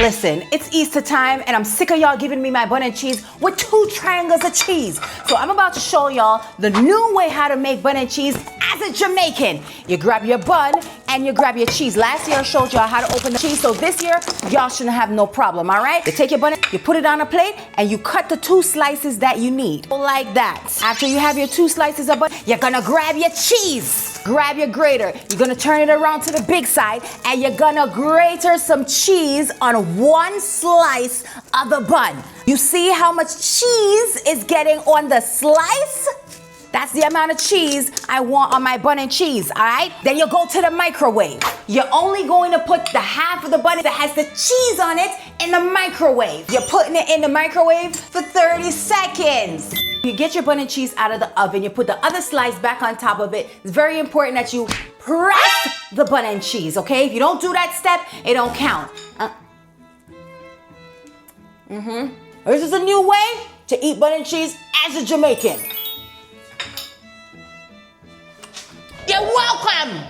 Listen, it's Easter time and I'm sick of y'all giving me my bun and cheese with 2 triangles of cheese. So I'm about to show y'all the new way how to make bun and cheese as a Jamaican. You grab your bun and you grab your cheese. Last year I showed y'all how to open the cheese, so this year y'all shouldn't have no problem, all right? You take your bun, you put it on a plate, and you cut the 2 slices that you need, like that. After you have your 2 slices of bun, you're gonna grab your cheese. Grab your grater. You're gonna turn it around to the big side and you're gonna grater some cheese on 1 slice of the bun. You see how much cheese is getting on the slice? That's the amount of cheese I want on my bun and cheese, all right? Then you go to the microwave. You're only going to put the half of the bun that has the cheese on it in the microwave. You're putting it in the microwave for 30 seconds. You get your bun and cheese out of the oven, you put the other slice back on top of it. It's very important that you press the bun and cheese, okay? If you don't do that step, it don't count. This is a new way to eat bun and cheese as a Jamaican. You're welcome!